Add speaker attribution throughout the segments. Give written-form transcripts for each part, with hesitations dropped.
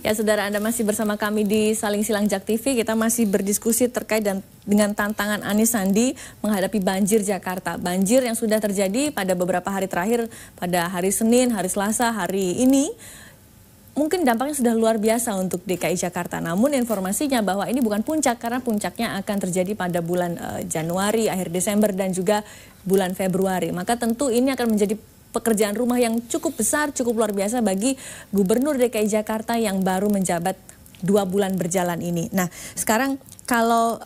Speaker 1: Ya, saudara, Anda masih bersama kami di Saling Silang Jak TV. Kita masih berdiskusi terkait dengan tantangan Anies Sandi menghadapi banjir Jakarta. Banjir yang sudah terjadi pada beberapa hari terakhir, pada hari Senin, hari Selasa, hari ini. Mungkin dampaknya sudah luar biasa untuk DKI Jakarta. Namun informasinya bahwa ini bukan puncak, karena puncaknya akan terjadi pada bulan Januari, akhir Desember, dan juga bulan Februari. Maka tentu ini akan menjadi pekerjaan rumah yang cukup besar, cukup luar biasa bagi Gubernur DKI Jakarta yang baru menjabat 2 bulan berjalan ini. Nah, sekarang kalau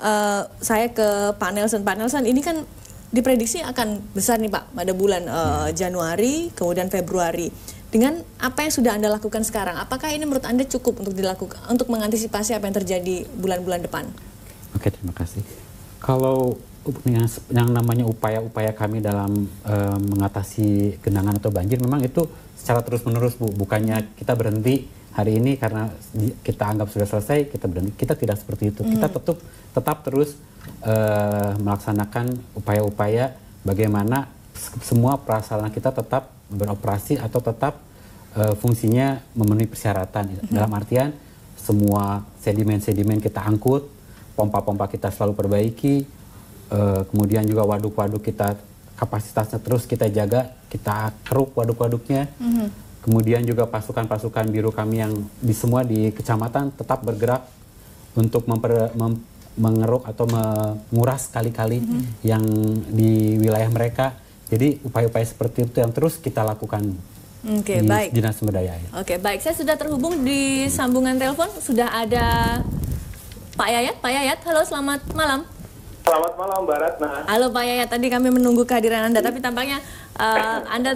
Speaker 1: saya ke Pak Nelson. Pak Nelson, ini kan diprediksi akan besar nih Pak pada bulan Januari, kemudian Februari. Dengan apa yang sudah Anda lakukan sekarang, apakah ini menurut Anda cukup untuk dilakukan, untuk mengantisipasi apa yang terjadi bulan-bulan depan?
Speaker 2: Oke, terima kasih. Kalau yang namanya upaya-upaya kami dalam mengatasi genangan atau banjir, memang itu secara terus-menerus, Bu. Bukannya kita berhenti hari ini karena kita anggap sudah selesai, kita berhenti. Kita tidak seperti itu. Kita tetap terus melaksanakan upaya-upaya bagaimana semua prasarana kita tetap beroperasi atau tetap fungsinya memenuhi persyaratan. Dalam artian semua sedimen-sedimen kita angkut, pompa-pompa kita selalu perbaiki, kemudian juga waduk-waduk kita kapasitasnya terus kita jaga, kita keruk waduk-waduknya. Kemudian juga pasukan-pasukan biru kami yang semua di kecamatan tetap bergerak untuk mengeruk atau menguras kali-kali yang di wilayah mereka. Jadi upaya-upaya seperti itu yang terus kita lakukan di Dinas Sumber Daya Air.
Speaker 1: Oke, baik. Saya sudah terhubung di sambungan telepon. Sudah ada Pak Yayat. Pak Yayat, halo, selamat malam.
Speaker 3: Selamat malam, Mbak Ratna.
Speaker 1: Halo Pak Yayat, tadi kami menunggu kehadiran Anda, tapi tampaknya Anda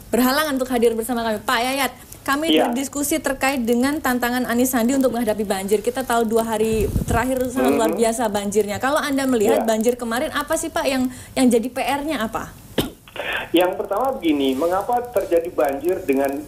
Speaker 1: berhalangan untuk hadir bersama kami. Pak Yayat, kami berdiskusi terkait dengan tantangan Anies Sandi untuk menghadapi banjir. Kita tahu 2 hari terakhir sangat luar biasa banjirnya. Kalau Anda melihat banjir kemarin, apa sih Pak yang jadi PR-nya apa?
Speaker 3: Yang pertama begini, mengapa terjadi banjir dengan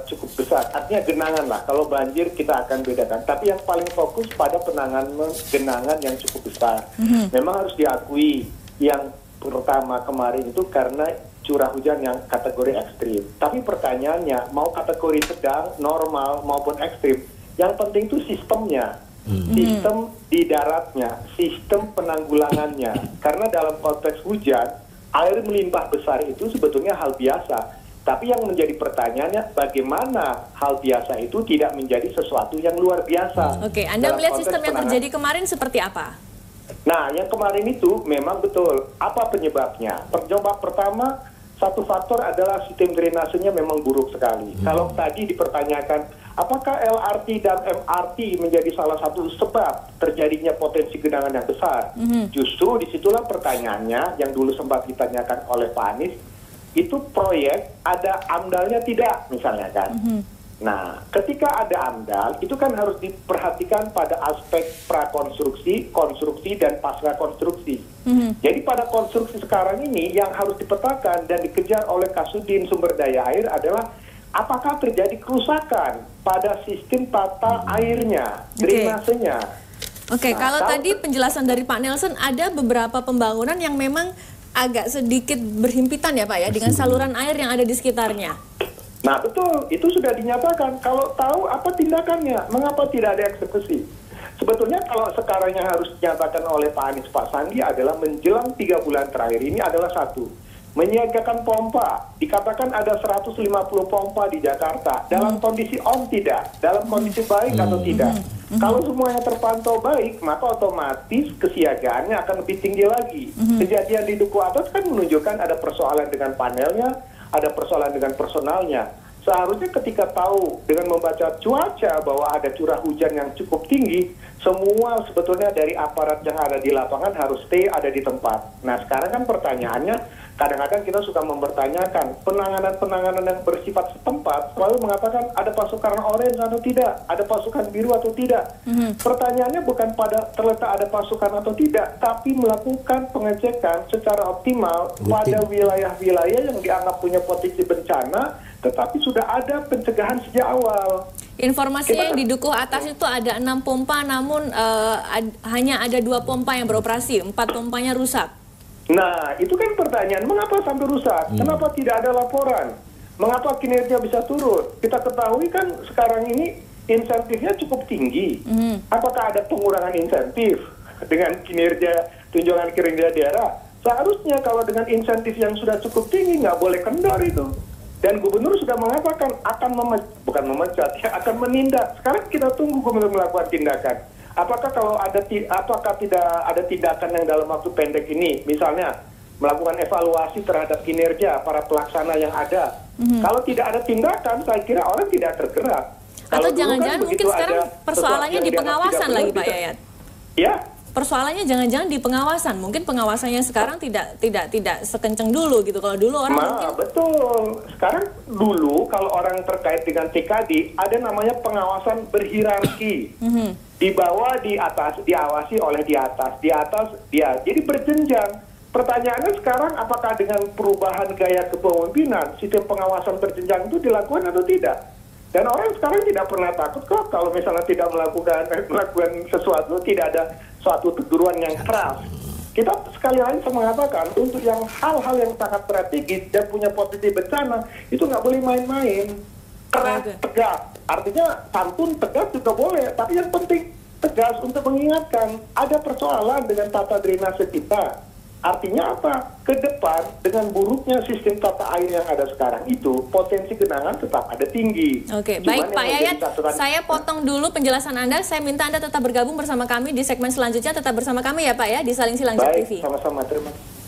Speaker 3: cukup besar? Artinya genangan lah, kalau banjir kita akan bedakan. Tapi yang paling fokus pada penanganan genangan yang cukup besar. Memang harus diakui, yang pertama kemarin itu karena curah hujan yang kategori ekstrim. Tapi pertanyaannya, mau kategori sedang, normal, maupun ekstrim, yang penting itu sistemnya. Sistem di daratnya, sistem penanggulangannya. Karena dalam konteks hujan, air melimpah besar itu sebetulnya hal biasa. Tapi yang menjadi pertanyaannya, bagaimana hal biasa itu tidak menjadi sesuatu yang luar biasa.
Speaker 1: Oke, Anda melihat sistem yang terjadi kemarin seperti apa?
Speaker 3: Nah, yang kemarin itu memang betul. Apa penyebabnya? Penyebab pertama, satu faktor adalah sistem drainasenya memang buruk sekali. Kalau tadi dipertanyakan, apakah LRT dan MRT menjadi salah satu sebab terjadinya potensi genangan yang besar? Justru disitulah pertanyaannya yang dulu sempat ditanyakan oleh Pak Anies, itu proyek ada AMDAL-nya tidak, misalnya kan? Nah, ketika ada AMDAL, itu kan harus diperhatikan pada aspek prakonstruksi, konstruksi, dan pasca konstruksi. Jadi pada konstruksi sekarang ini yang harus dipetakan dan dikejar oleh Kasudin Sumber Daya Air adalah apakah terjadi kerusakan pada sistem tata airnya, drainasenya.
Speaker 1: Oke, kalau tadi penjelasan dari Pak Nelson, ada beberapa pembangunan yang memang agak sedikit berhimpitan ya Pak ya, dengan saluran air yang ada di sekitarnya.
Speaker 3: Nah betul, itu sudah dinyatakan. Kalau tahu apa tindakannya, mengapa tidak ada eksekusi? Sebetulnya kalau sekarang yang harus dinyatakan oleh Pak Anies, Pak Sandi adalah menjelang 3 bulan terakhir ini adalah satu, menyiagakan pompa. Dikatakan ada 150 pompa di Jakarta. Dalam kondisi on tidak? Dalam kondisi baik atau tidak? Kalau semuanya terpantau baik, maka otomatis kesiagaannya akan lebih tinggi lagi. Kejadian di Duku Atas kan menunjukkan ada persoalan dengan panelnya, ada persoalan dengan personalnya. Seharusnya ketika tahu dengan membaca cuaca bahwa ada curah hujan yang cukup tinggi, semua sebetulnya dari aparat yang ada di lapangan harus stay ada di tempat. Nah sekarang kan pertanyaannya, kadang-kadang kita suka mempertanyakan penanganan-penanganan yang bersifat setempat, selalu mengatakan ada pasukan oranye atau tidak, ada pasukan biru atau tidak. Pertanyaannya bukan pada terletak ada pasukan atau tidak, tapi melakukan pengecekan secara optimal pada wilayah-wilayah yang dianggap punya potensi bencana, tetapi sudah ada pencegahan sejak awal.
Speaker 1: Informasinya yang di Dukuh Atas itu ada 6 pompa, namun hanya ada 2 pompa yang beroperasi, 4 pompanya rusak.
Speaker 3: Nah, itu kan pertanyaan, mengapa sampai rusak? Kenapa tidak ada laporan? Mengapa kinerja bisa turun? Kita ketahui kan sekarang ini insentifnya cukup tinggi. Apakah ada pengurangan insentif dengan tunjangan kinerja daerah? Seharusnya kalau dengan insentif yang sudah cukup tinggi nggak boleh kendor itu. Dan gubernur sudah mengatakan akan bukan memecat, ya akan menindak. Sekarang kita tunggu gubernur melakukan tindakan. Apakah tidak ada tindakan yang dalam waktu pendek ini, misalnya melakukan evaluasi terhadap kinerja para pelaksana yang ada. Kalau tidak ada tindakan, saya kira orang tidak tergerak.
Speaker 1: Atau jangan-jangan mungkin sekarang persoalannya di pengawasan lagi, Pak Yayat.
Speaker 3: Ya.
Speaker 1: Persoalannya jangan-jangan di pengawasan. Mungkin pengawasannya sekarang tidak sekencang dulu gitu. Kalau dulu orang mungkin...
Speaker 3: Betul. Sekarang dulu kalau orang terkait dengan TKD ada namanya pengawasan berhierarki. Di bawah, di atas, diawasi oleh di atas dia. Jadi berjenjang. Pertanyaannya sekarang apakah dengan perubahan gaya kepemimpinan sistem pengawasan berjenjang itu dilakukan atau tidak? Dan orang sekarang tidak pernah takut kok kalau misalnya tidak melakukan sesuatu, tidak ada suatu teguran yang keras. Kita sekali lagi saya mengatakan untuk yang hal-hal yang sangat strategis dan punya potensi bencana itu nggak boleh main-main. Keras, tegas. Artinya santun tegas juga boleh, tapi yang penting tegas untuk mengingatkan ada persoalan dengan tata drainase kita. Artinya apa? Ke depan dengan buruknya sistem tata air yang ada sekarang itu, potensi genangan tetap ada tinggi.
Speaker 1: Oke, baik Pak Yayat, saya potong dulu penjelasan Anda. Saya minta Anda tetap bergabung bersama kami di segmen selanjutnya. Tetap bersama kami ya Pak ya, di Saling Silang Jak TV.
Speaker 3: Baik, sama-sama. Terima kasih.